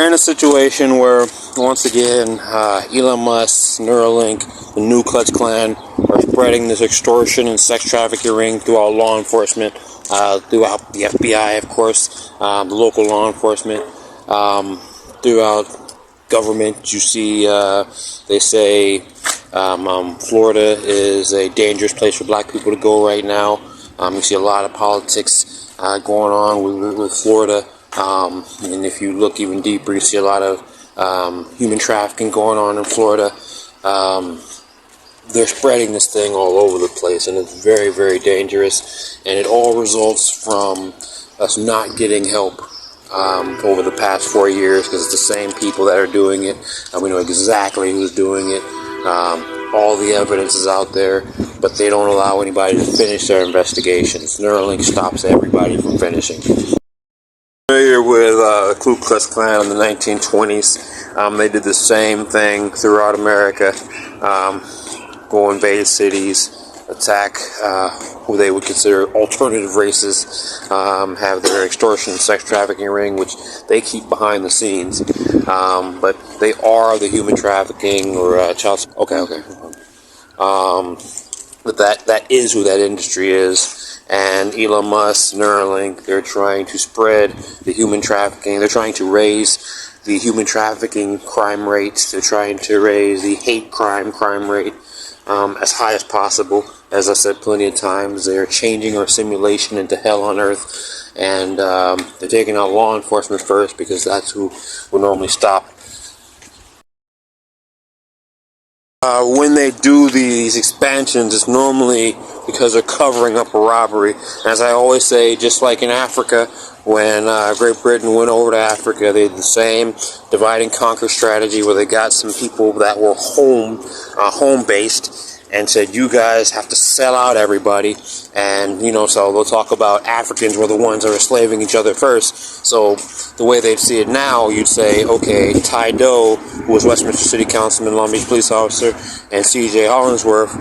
in a situation where, once again, Elon Musk, Neuralink, the Neu Klux Klan are spreading this extortion and sex trafficking ring throughout law enforcement, throughout the FBI, of course, the local law enforcement, throughout government. You see, they say Florida is a dangerous place for black people to go right now. You see a lot of politics going on with Florida. And if you look even deeper, you see a lot of human trafficking going on in Florida. They're spreading this thing all over the place, and it's very, very dangerous. And it all results from us not getting help over the past 4 years, because it's the same people that are doing it, and we know exactly who's doing it. All the evidence is out there, but they don't allow anybody to finish their investigations. Neuralink stops everybody from finishing. Familiar with the Ku Klux Klan in the 1920s. They did the same thing throughout America. Go invade cities, attack who they would consider alternative races, have their extortion and sex trafficking ring, which they keep behind the scenes. But they are the human trafficking or child. Okay. But that is who that industry is. And Elon Musk, Neuralink, they're trying to spread the human trafficking. They're trying to raise the human trafficking crime rates. They're trying to raise the hate crime rate as high as possible. As I said plenty of times, they're changing our simulation into hell on earth. And they're taking out law enforcement first, because that's who will normally stop. When they do these expansions, it's normally because they're covering up a robbery. As I always say, just like in Africa, when Great Britain went over to Africa, they did the same divide and conquer strategy, where they got some people that were home-based, and said, you guys have to sell out everybody. And, so they'll talk about Africans were the ones that were enslaving each other first. So the way they'd see it now, you'd say, okay, Ty Doe, who was Westminster City Councilman, Long Beach police officer, and C.J. Hollingsworth,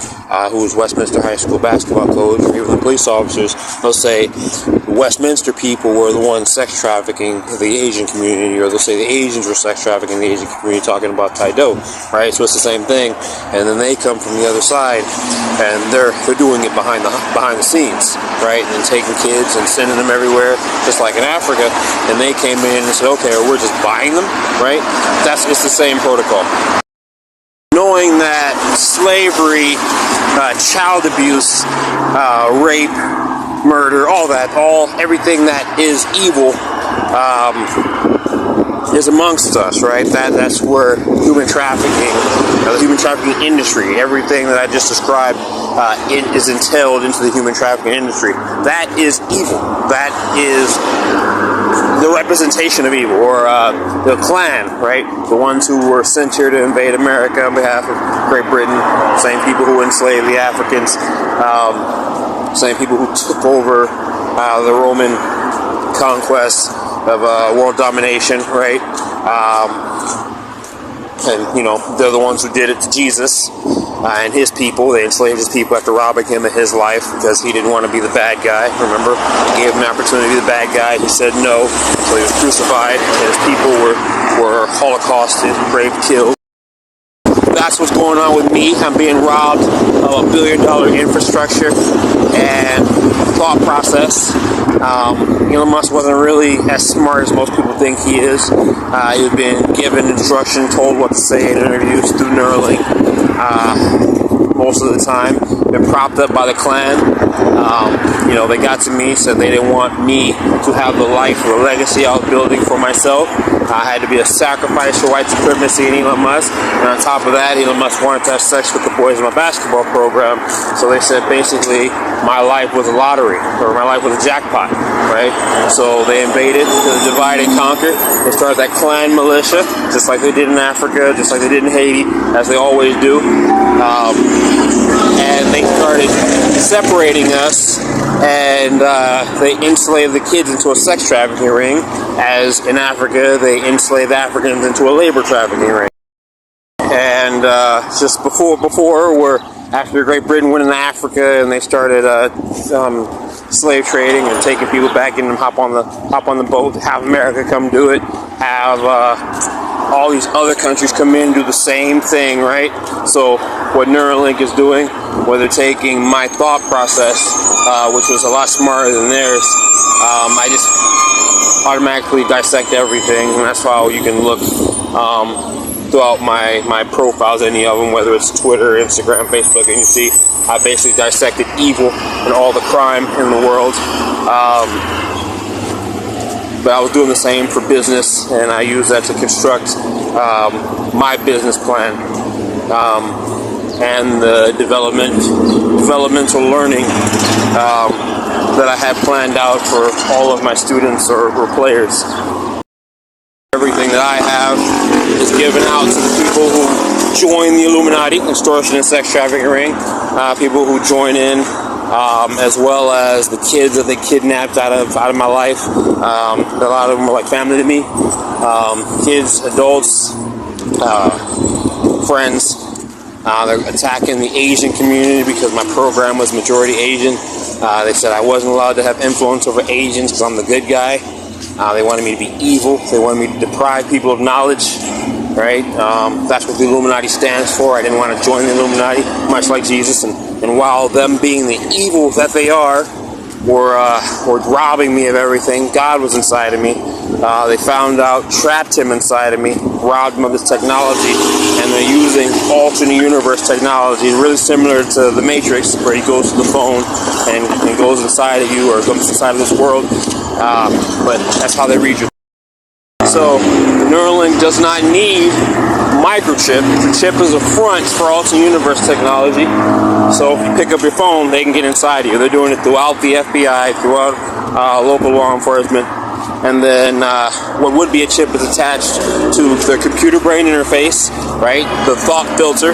who was Westminster High School basketball coach, or even the police officers, they'll say the Westminster people were the ones sex trafficking the Asian community, or they'll say the Asians were sex trafficking the Asian community, talking about Ty Doe, right? So it's the same thing. And then they come from the other side, and they're doing it behind the scenes, right? And taking kids and sending them everywhere, just like in Africa. And they came in and said, okay, we're just buying them, right? It's the same protocol. Knowing that slavery, child abuse, rape, murder, everything that is evil is amongst us, right? That's where human trafficking, the human trafficking industry, everything that I just described is entailed into the human trafficking industry. That is evil. That is the representation of evil, or the Klan, right? The ones who were sent here to invade America on behalf of Great Britain, same people who enslaved the Africans, same people who took over the Roman conquest of world domination, right? And they're the ones who did it to Jesus and his people. They enslaved his people after robbing him of his life, because he didn't want to be the bad guy. Remember, he gave him an opportunity to be the bad guy. He said no, so he was crucified, and his people were holocausted, raped, killed. That's what's going on with me. I'm being robbed of $1 billion infrastructure and thought process. Elon Musk wasn't really as smart as most people think he is. He's been given instruction, told what to say in interviews through Neuralink. Most of the time, been propped up by the Klan. They got to me, said they didn't want me to have the life or the legacy I was building for myself. I had to be a sacrifice for white supremacy in Elon Musk. And on top of that, Elon Musk wanted to have sex with the boys in my basketball program. So they said basically my life was a lottery, or my life was a jackpot, right? So they invaded to divide and conquer. They started that Klan militia, just like they did in Africa, just like they did in Haiti, as they always do. And they started separating us, and they enslaved the kids into a sex trafficking ring, as in Africa they enslaved Africans into a labor trafficking ring. And just before, after Great Britain went into Africa and they started slave trading and taking people back, getting them hop on the boat, have America come do it, have all these other countries come in and do the same thing, right? So what Neuralink is doing, where they're taking my thought process, which was a lot smarter than theirs, I just automatically dissect everything, and that's how you can look throughout my profiles, any of them, whether it's Twitter, Instagram, Facebook, and you see I basically dissected evil and all the crime in the world. But I was doing the same for business, and I use that to construct my business plan and the developmental learning that I had planned out for all of my students or players. Everything that I have is given out to the people who join the Illuminati, extortion and sex trafficking ring, people who join in, as well as the kids that they kidnapped out of my life. A lot of them are like family to me. Kids, adults, friends. They're attacking the Asian community because my program was majority Asian. They said I wasn't allowed to have influence over Asians because I'm the good guy. They wanted me to be evil. They wanted me to deprive people of knowledge, right? That's what the Illuminati stands for. I didn't want to join the Illuminati, much like Jesus. And while them being the evil that they are, were robbing me of everything, God was inside of me. They found out, trapped him inside of me, robbed him of his technology, and they're using alternate universe technology, really similar to the Matrix, where he goes to the phone and goes inside of you, or comes inside of this world. But that's how they read you. So Neuralink does not need microchip. The chip is a front for alternate universe technology. So if you pick up your phone, they can get inside of you. They're doing it throughout the FBI, throughout local law enforcement. And then what would be a chip is attached to their computer brain interface, right? The thought filter.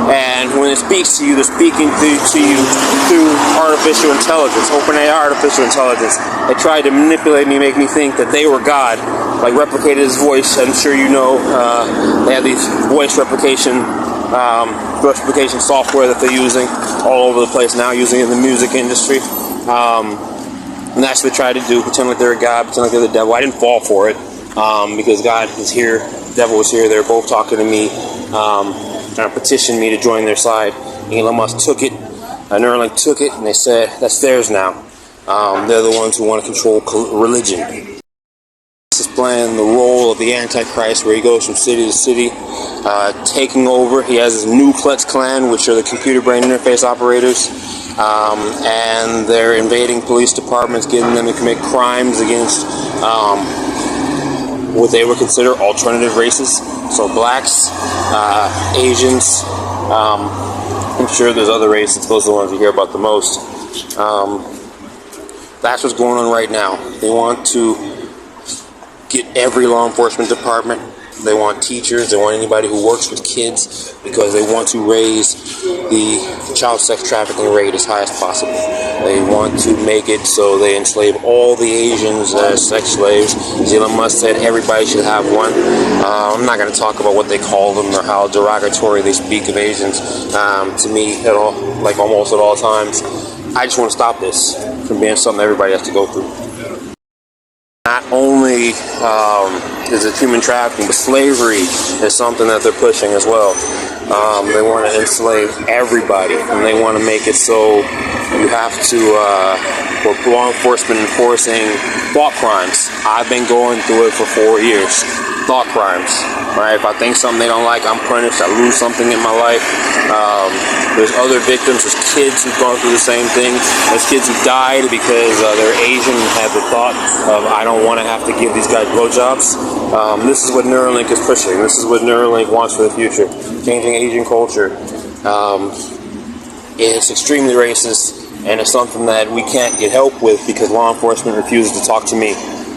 And when it speaks to you, they're speaking to you through artificial intelligence, OpenAI artificial intelligence. They tried to manipulate me, make me think that they were God, like replicated his voice. I'm sure you know they have these voice replication software that they're using all over the place now, using in the music industry. And that's what they tried to do, pretend like they're a God, pretend like they're the devil. I didn't fall for it because God was here, the devil was here. They were both talking to me, trying to petition me to join their side. Elon Musk took it, Neuralink took it, and they said that's theirs now. They're the ones who want to control religion. This is playing the role of the Antichrist, where he goes from city to city, taking over. He has his Neu Klux Klan, which are the computer brain interface operators. And they're invading police departments, getting them to commit crimes against what they would consider alternative races. So blacks, Asians, I'm sure there's other races. Those are the ones you hear about the most. That's what's going on right now. They want to get every law enforcement department. They want teachers, they want anybody who works with kids, because they want to raise the child sex trafficking rate as high as possible. They want to make it so they enslave all the Asians as sex slaves. As Elon Musk said, everybody should have one. I'm not going to talk about what they call them or how derogatory they speak of Asians to me at all, like almost at all times. I just want to stop this from being something everybody has to go through. Not only is it human trafficking, but slavery is something that they're pushing as well. They want to enslave everybody, and they want to make it so you have to, for law enforcement enforcing thought crimes. I've been going through it for 4 years. Thought crimes, right? If I think something they don't like, I'm punished. I lose something in my life. There's other victims. There's kids who've gone through the same thing. There's kids who died because they're Asian and had the thought of, I don't want to have to give these guys blowjobs. This is what Neuralink is pushing. This is what Neuralink wants for the future. Changing Asian culture. It's extremely racist, and it's something that we can't get help with because law enforcement refuses to talk to me.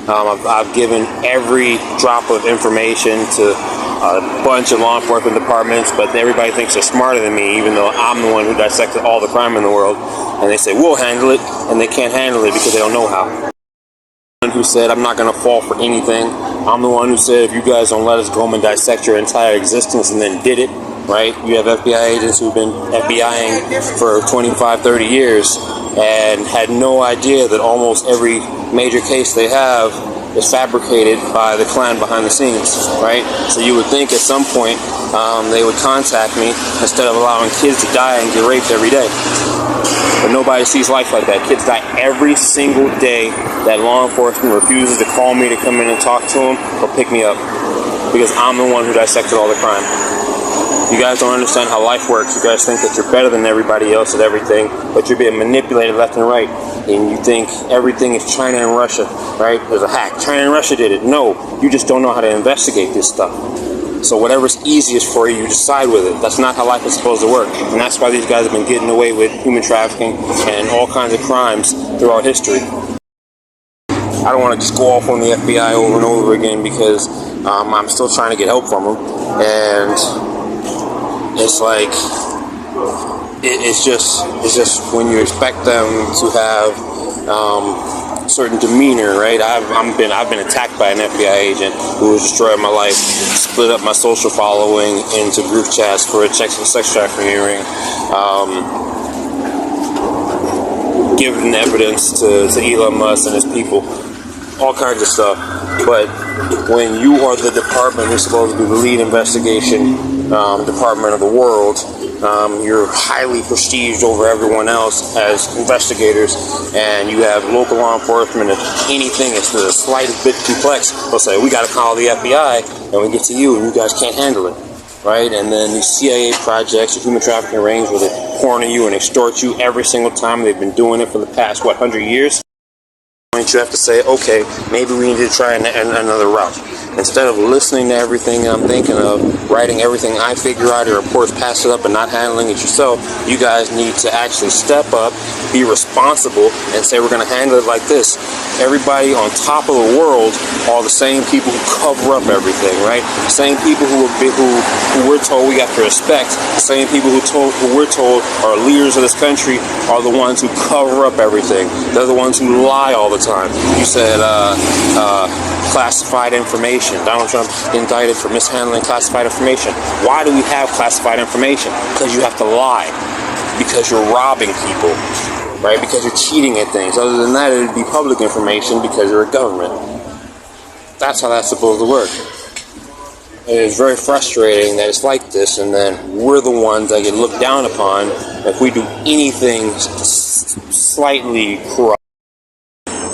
I've given every drop of information to a bunch of law enforcement departments, but everybody thinks they're smarter than me, even though I'm the one who dissected all the crime in the world. And they say, we'll handle it, and they can't handle it because they don't know how. Who said, I'm not going to fall for anything. I'm the one who said, if you guys don't let us go home and dissect your entire existence, and then did it, right? You have FBI agents who've been FBIing for 25, 30 years, and had no idea that almost every major case they have is fabricated by the Klan behind the scenes, right? So you would think at some point they would contact me instead of allowing kids to die and get raped every day. But nobody sees life like that. Kids die every single day that law enforcement refuses to call me to come in and talk to them or pick me up, because I'm the one who dissected all the crime. You guys don't understand how life works. You guys think that you're better than everybody else at everything, but you're being manipulated left and right. And you think everything is China and Russia, right? There's a hack. China and Russia did it. No, you just don't know how to investigate this stuff. So whatever's easiest for you, you decide with it. That's not how life is supposed to work. And that's why these guys have been getting away with human trafficking and all kinds of crimes throughout history. I don't want to just go off on the FBI over and over again, because I'm still trying to get help from them. And it's like, it's just when you expect them to have certain demeanor, right? I've been attacked by an FBI agent who was destroying my life, split up my social following into group chats for a sex trafficking hearing, giving evidence to Elon Musk and his people, all kinds of stuff. But when you are the department who's supposed to be the lead investigation department of the world, you're highly prestiged over everyone else as investigators, and you have local law enforcement. If anything is the slightest bit complex, they'll say, we got to call the FBI, and we get to you, and you guys can't handle it, right? And then these CIA projects, the human trafficking rings, where they corner you and extort you every single time. They've been doing it for the past, 100 years? You have to say, okay, maybe we need to try another route. Instead of listening to everything I'm thinking of, writing everything I figure out, or of course pass it up and not handling it yourself, you guys need to actually step up, be responsible, and say, we're going to handle it like this. Everybody on top of the world are the same people who cover up everything, right? The same people who we're told we got to respect. The same people who we're told are leaders of this country are the ones who cover up everything. They're the ones who lie all the time. You said classified information. Donald Trump indicted for mishandling classified information. Why do we have classified information? Because you have to lie. Because you're robbing people, right? Because you're cheating at things. Other than that, it would be public information because you're a government. That's how that's supposed to work. It is very frustrating that it's like this, and then we're the ones that get looked down upon if we do anything slightly corrupt.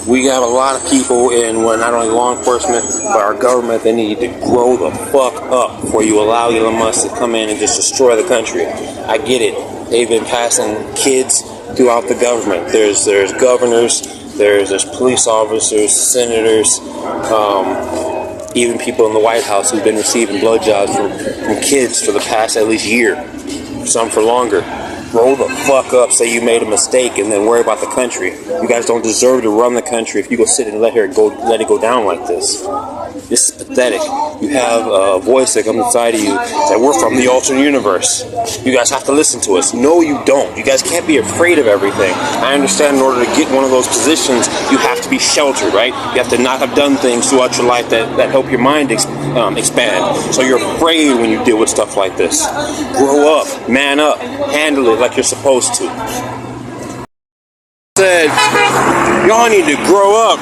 We have a lot of people not only law enforcement, but our government, they need to grow the fuck up before you allow Elon Musk to come in and just destroy the country. I get it. They've been passing kids throughout the government. There's governors, there's police officers, senators, even people in the White House who've been receiving blowjobs from kids for the past at least year, some for longer. Grow the fuck up, say you made a mistake, and then worry about the country. You guys don't deserve to run the country if you go sit and let it go down like this. This is pathetic. You have a voice that comes inside of you that we're from the alternate universe. You guys have to listen to us. No, you don't. You guys can't be afraid of everything. I understand in order to get one of those positions, you have to be sheltered, right? You have to not have done things throughout your life that help your mind expand. So you're afraid when you deal with stuff like this. Grow up, man up, handle it like you're supposed to. Said, y'all need to grow up.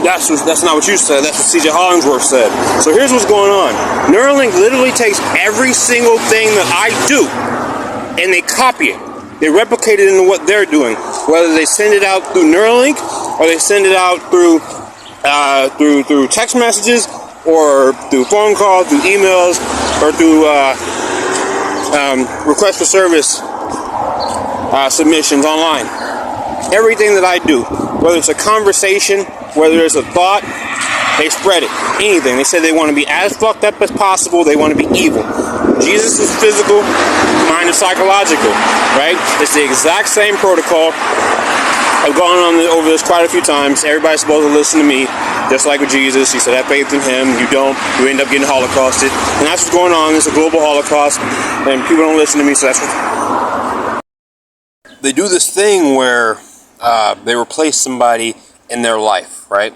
That's not what you said. That's what C.J. Hollingsworth said. So here's what's going on. Neuralink literally takes every single thing that I do, and they copy it. They replicate it into what they're doing. Whether they send it out through Neuralink, or they send it out through text messages, or through phone calls, through emails, or through request for service submissions online. Everything that I do, whether it's a conversation, whether it's a thought, they spread it. Anything. They say they want to be as fucked up as possible. They want to be evil. Jesus is physical, mine is psychological, right? It's the exact same protocol. I've gone on over this quite a few times. Everybody's supposed to listen to me, just like with Jesus. He said, have faith in him. You don't, you end up getting holocausted. And that's what's going on. It's a global holocaust, and people don't listen to me, so that's what... They do this thing where they replace somebody in their life, right?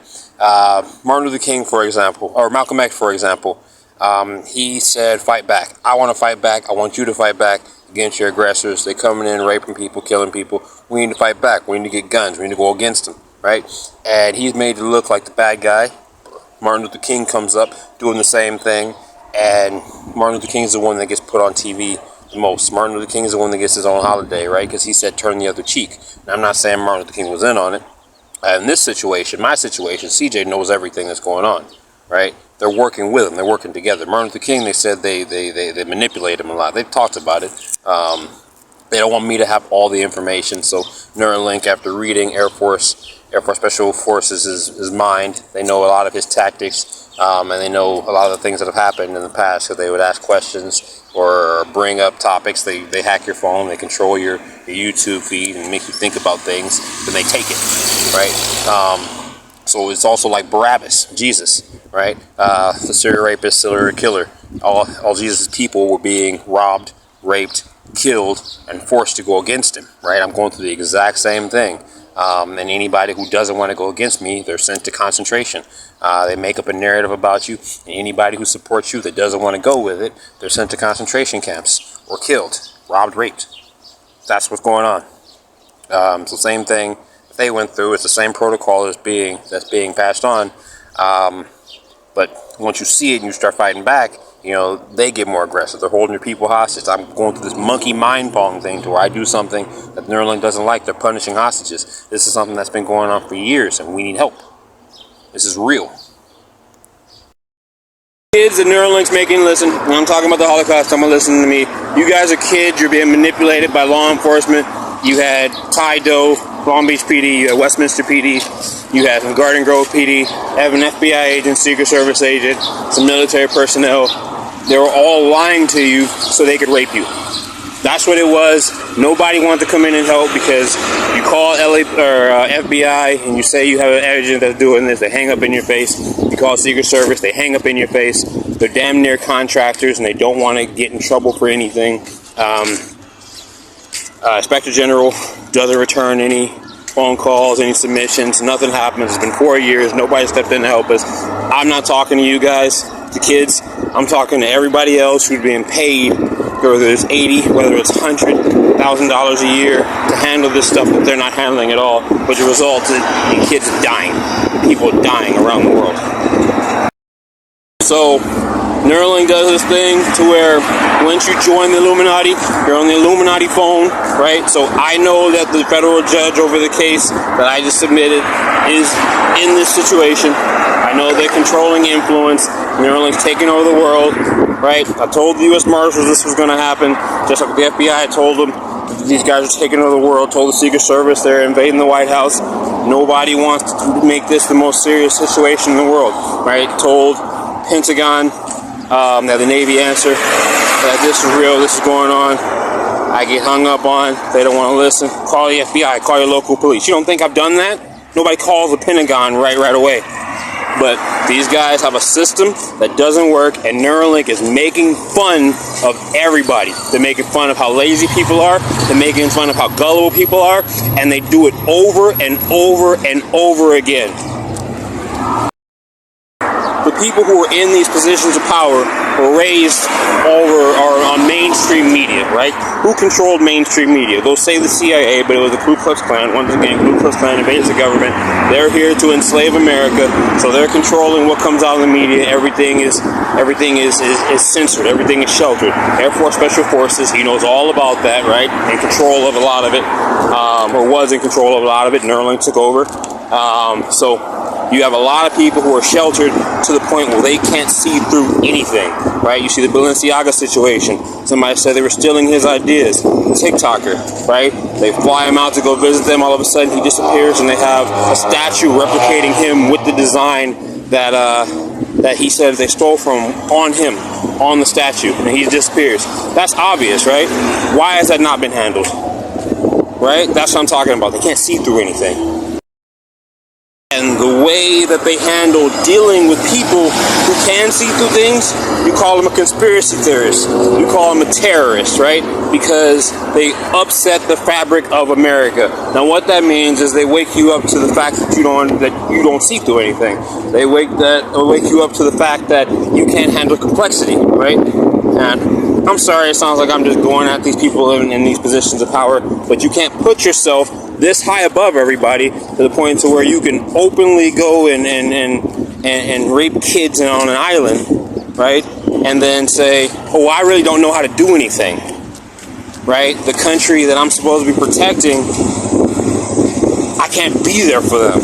Martin Luther King, for example, or Malcolm X, for example. He said, fight back. I want to fight back. I want you to fight back against your aggressors. They're coming in, raping people, killing people. We need to fight back. We need to get guns. We need to go against them, right? And he's made to look like the bad guy. Martin Luther King comes up doing the same thing, and Martin Luther King is the one that gets put on TV the most. Martin Luther King is the one that gets his own holiday, right? Because he said turn the other cheek. Now, I'm not saying Martin Luther King was in on it. In this situation, my situation, CJ knows everything that's going on, right? They're working with him. They're working together. Martin Luther King, they said they manipulate him a lot. They've talked about it. They don't want me to have all the information. So Neuralink, after reading Air Force Special Forces' his mind, they know a lot of his tactics, and they know a lot of the things that have happened in the past. So they would ask questions or bring up topics. They hack your phone. They control your YouTube feed and make you think about things. Then they take it, right? So it's also like Barabbas, Jesus, right? The serial rapist, serial killer. All Jesus' people were being robbed, raped, killed, and forced to go against him, right? I'm going through the exact same thing. And anybody who doesn't want to go against me, they're sent to concentration. They make up a narrative about you. And anybody who supports you that doesn't want to go with it, they're sent to concentration camps or killed, robbed, raped. That's what's going on. So same thing they went through. It's the same protocol that's being passed on. But once you see it and you start fighting back, you know, they get more aggressive. They're holding your people hostage. I'm going through this monkey mind pong thing to where I do something that Neuralink doesn't like. They're punishing hostages. This is something that's been going on for years, and we need help. This is real. Kids that Neuralink's making, listen, when I'm talking about the Holocaust, someone listen to me. You guys are kids. You're being manipulated by law enforcement. You had Tydo, Long Beach PD, you had Westminster PD, you had some Garden Grove PD, you have an FBI agent, Secret Service agent, some military personnel. They were all lying to you so they could rape you. That's what it was. Nobody wanted to come in and help because you call FBI and you say you have an agent that's doing this. They hang up in your face. You call Secret Service, they hang up in your face. They're damn near contractors and they don't want to get in trouble for anything. Inspector General doesn't return any phone calls, any submissions. Nothing happens. It's been 4 years. Nobody stepped in to help us. I'm not talking to you guys, the kids. I'm talking to everybody else who's being paid, whether it's $80,000, whether it's $100,000 a year to handle this stuff that they're not handling at all, which results in kids dying, people dying around the world. So Neuralink does this thing to where once you join the Illuminati, you're on the Illuminati phone, right? So I know that the federal judge over the case that I just submitted is in this situation. I know they're controlling influence. Neuralink's taking over the world, right? I told the U.S. Marshals this was going to happen, just like the FBI. I told them these guys are taking over the world. Told the Secret Service they're invading the White House. Nobody wants to make this the most serious situation in the world, right? Told Pentagon that the Navy answer that this is real, this is going on. I get hung up on. They don't want to listen. Call the FBI. Call your local police. You don't think I've done that? Nobody calls the Pentagon right away. But these guys have a system that doesn't work, and Neuralink is making fun of everybody. They're making fun of how lazy people are. They're making fun of how gullible people are, and they do it over and over and over again. The people who are in these positions of power were raised on mainstream media, right? Who controlled mainstream media? They'll say the CIA, but it was the Ku Klux Klan. Once again, Ku Klux Klan invades the government. They're here to enslave America, so they're controlling what comes out of the media. Everything is censored. Everything is sheltered. Air Force Special Forces, he knows all about that, right? In control of a lot of it, or was in control of a lot of it. Neuralink took over. So you have a lot of people who are sheltered to the point where they can't see through anything, right? You see the Balenciaga situation. Somebody said they were stealing his ideas. TikToker, right? They fly him out to go visit them. All of a sudden, he disappears, and they have a statue replicating him with the design that he said they stole from on him, on the statue, and he disappears. That's obvious, right? Why has that not been handled? Right? That's what I'm talking about. They can't see through anything. And the way that they handle dealing with people who can see through things, you call them a conspiracy theorist. You call them a terrorist, right? Because they upset the fabric of America. Now, what that means is they wake you up to the fact that you don't see through anything. They wake you up to the fact that you can't handle complexity, right? And I'm sorry, it sounds like I'm just going at these people in these positions of power, but you can't put yourself this high above everybody to the point to where you can openly go and rape kids on an island, right? And then say, oh, I really don't know how to do anything, right? The country that I'm supposed to be protecting, I can't be there for them.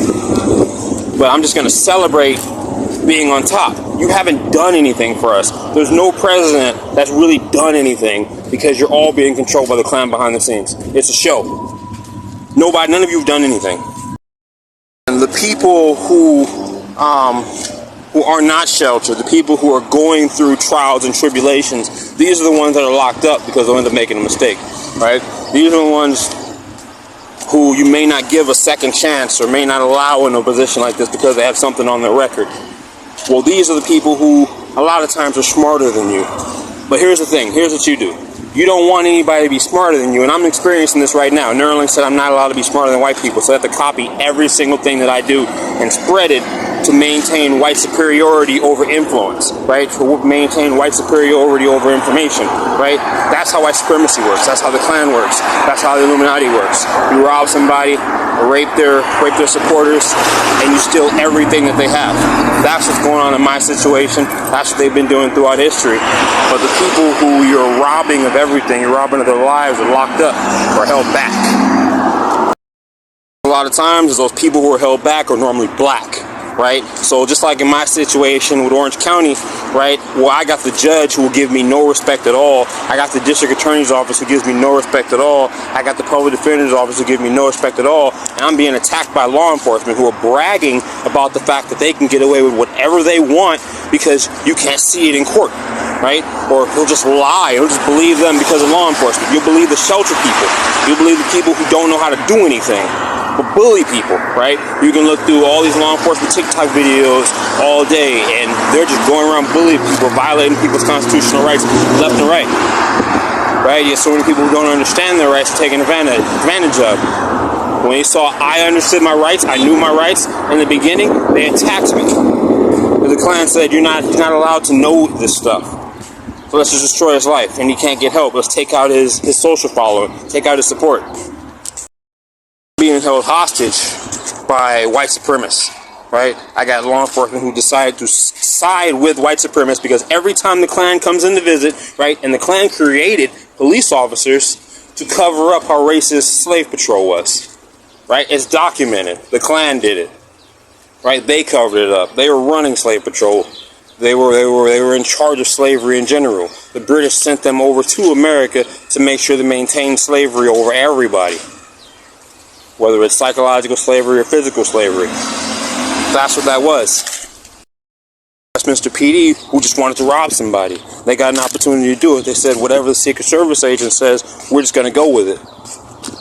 But I'm just going to celebrate being on top. You haven't done anything for us. There's no president that's really done anything because you're all being controlled by the Klan behind the scenes. It's a show. None of you have done anything. And the people who are not sheltered, the people who are going through trials and tribulations, these are the ones that are locked up because they'll end up making a mistake, right? These are the ones who you may not give a second chance or may not allow in a position like this because they have something on their record. Well, these are the people who a lot of times are smarter than you. But here's the thing. Here's what you do. You don't want anybody to be smarter than you, and I'm experiencing this right now. Neuralink said I'm not allowed to be smarter than white people, so I have to copy every single thing that I do and spread it to maintain white superiority over influence, right? To maintain white superiority over information, right? That's how white supremacy works. That's how the Klan works. That's how the Illuminati works. You rob somebody, rape their supporters, and you steal everything that they have. That's what's going on in my situation. That's what they've been doing throughout history. But the people who you're robbing of everything, you're robbing of their lives, are locked up or held back. A lot of times, those people who are held back are normally black, right? So just like in my situation with Orange County, right? Well, I got the judge who will give me no respect at all. I got the district attorney's office who gives me no respect at all. I got the public defender's office who gives me no respect at all. And I'm being attacked by law enforcement who are bragging about the fact that they can get away with whatever they want because you can't see it in court, right? Or he'll just lie. He'll just believe them because of law enforcement. You'll believe the shelter people. You'll believe the people who don't know how to do anything. But bully people, right? You can look through all these law enforcement TikTok videos all day, and they're just going around bullying people, violating people's constitutional rights left and right. Right? You have so many people who don't understand their rights, taking advantage of. When they saw I understood my rights, I knew my rights in the beginning, they attacked me. The Klan said, you're not allowed to know this stuff. So let's just destroy his life, and he can't get help. Let's take out his social following, take out his support. Being held hostage by white supremacists, right? I got law enforcement who decided to side with white supremacists because every time the Klan comes in to visit, right, and the Klan created police officers to cover up how racist slave patrol was, right? It's documented. The Klan did it, right? They covered it up. They were running slave patrol. They were in charge of slavery in general. The British sent them over to America to make sure they maintained slavery over everybody. Whether it's psychological slavery or physical slavery. That's what that was. Westminster PD, who just wanted to rob somebody. They got an opportunity to do it. They said, whatever the Secret Service agent says, we're just going to go with it.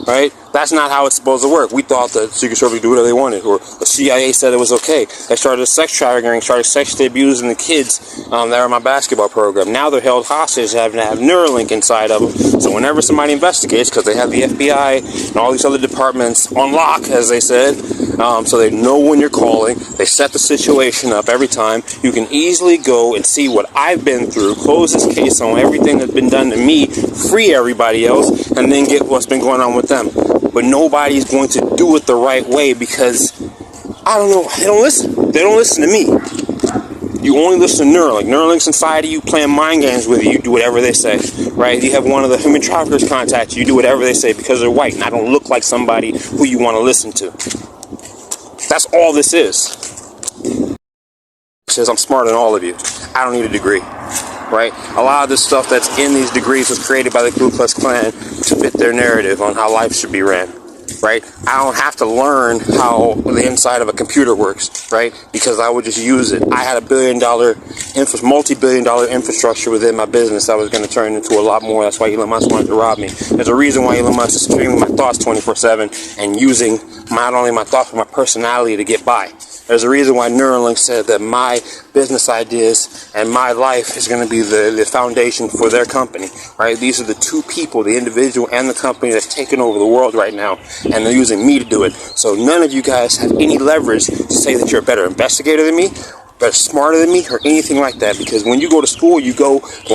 Right? That's not how it's supposed to work. We thought that the Secret Service could do whatever they wanted, or the CIA said it was okay. They started sex trafficking, started sexually abusing the kids that are in my basketball program. Now they're held hostage, having to have Neuralink inside of them. So whenever somebody investigates, because they have the FBI and all these other departments on lock, as they said, so they know when you're calling. They set the situation up every time. You can easily go and see what I've been through, close this case on everything that's been done to me, free everybody else, and then get what's been going on with them. But nobody's going to do it the right way because, I don't know, they don't listen. They don't listen to me. You only listen to Neuralink. Neuralink's inside of you playing mind games with you. You do whatever they say, right? You have one of the human traffickers contact you. You do whatever they say because they're white and I don't look like somebody who you want to listen to. That's all this is. It says I'm smarter than all of you. I don't need a degree, right? A lot of this stuff that's in these degrees was created by the Ku Klux Klan to fit their narrative on how life should be ran, right? I don't have to learn how the inside of a computer works, right? Because I would just use it. I had $1 billion multi-billion-dollar infrastructure within my business I was going to turn into a lot more. That's why Elon Musk wanted to rob me. There's a reason why Elon Musk is streaming my thoughts 24/7 and using not only my thoughts but my personality to get by. There's a reason why Neuralink said that my business ideas and my life is going to be the foundation for their company, right? These are the two people, the individual and the company, that's taking over the world right now, and they're using me to do it. So none of you guys have any leverage to say that you're a better investigator than me, better smarter than me, or anything like that, because when you go to school, you go as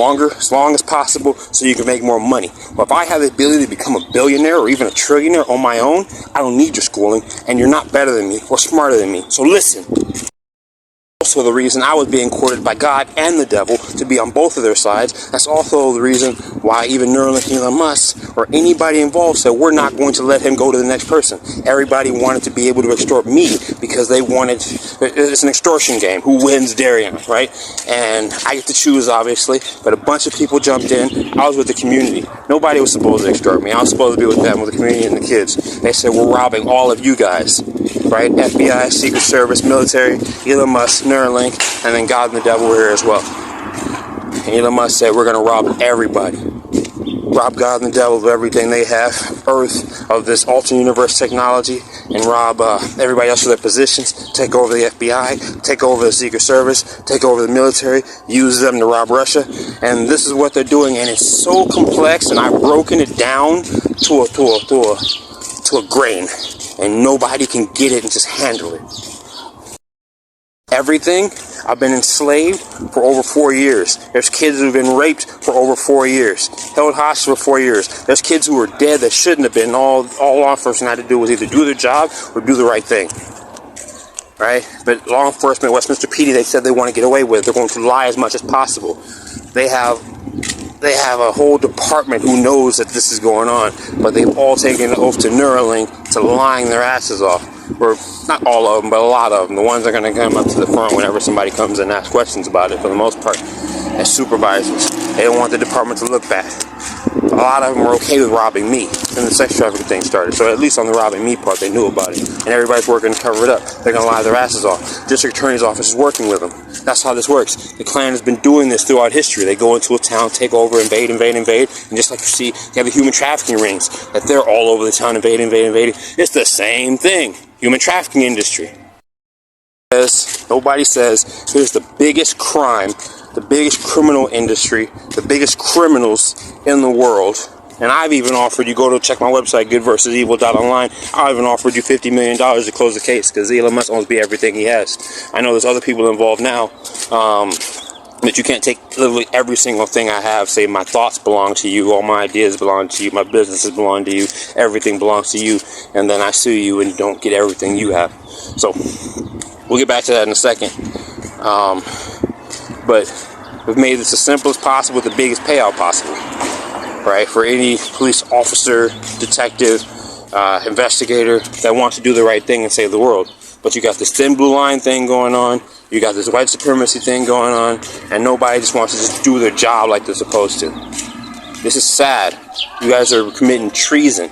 long as possible so you can make more money. But if I have the ability to become a billionaire or even a trillionaire on my own, I don't need your schooling, and you're not better than me or smarter than me. So listen. Also the reason I was being courted by God and the devil to be on both of their sides. That's also the reason why even Neuralink and Elon Musk or anybody involved said we're not going to let him go to the next person. Everybody wanted to be able to extort me because they wanted, it's an extortion game. Who wins Darian, right? And I get to choose, obviously, but a bunch of people jumped in. I was with the community. Nobody was supposed to extort me. I was supposed to be with them, with the community and the kids. They said we're robbing all of you guys, right? FBI, Secret Service, military, Elon Musk, Neuralink, and then God and the devil were here as well. And Elon Musk said we're going to rob everybody. Rob God and the devil of everything they have, Earth, of this alternate universe technology, and rob everybody else of their positions, take over the FBI, take over the Secret Service, take over the military, use them to rob Russia. And this is what they're doing, and it's so complex, and I've broken it down to a grain, and nobody can get it and just handle it. Everything, I've been enslaved for over 4 years. There's kids who've been raped for over 4 years, held hostage for 4 years. There's kids who are dead that shouldn't have been. All law enforcement had to do was either do their job or do the right thing, right? But law enforcement, Westminster PD, they said they want to get away with it. They're going to lie as much as possible. They have a whole department who knows that this is going on, but they've all taken an oath to Neuralink to lying their asses off. Or not all of them, but a lot of them. The ones that are going to come up to the front whenever somebody comes and asks questions about it, for the most part, as supervisors. They don't want the department to look bad. A lot of them were okay with robbing me, and the sex trafficking thing started. So at least on the robbing me part, they knew about it. And everybody's working to cover it up. They're going to lie their asses off. District Attorney's Office is working with them. That's how this works. The Klan has been doing this throughout history. They go into a town, take over, invade. And just like you see, you have the human trafficking rings, that they're all over the town, invading. It's the same thing. Human trafficking industry. Nobody says here's the biggest crime, the biggest criminal industry, the biggest criminals in the world. And I've even offered you, go to check my website, goodversusevil.online. I've even offered you $50 million to close the case because Elon Musk owns everything he has. I know there's other people involved now, that you can't take literally every single thing I have, say my thoughts belong to you, all my ideas belong to you, my businesses belong to you, everything belongs to you, and then I sue you and don't get everything you have. So we'll get back to that in a second. But we've made this as simple as possible with the biggest payout possible, right? For any police officer, detective, investigator that wants to do the right thing and save the world. But you got this thin blue line thing going on, you got this white supremacy thing going on, and nobody just wants to just do their job like they're supposed to. This is sad. You guys are committing treason.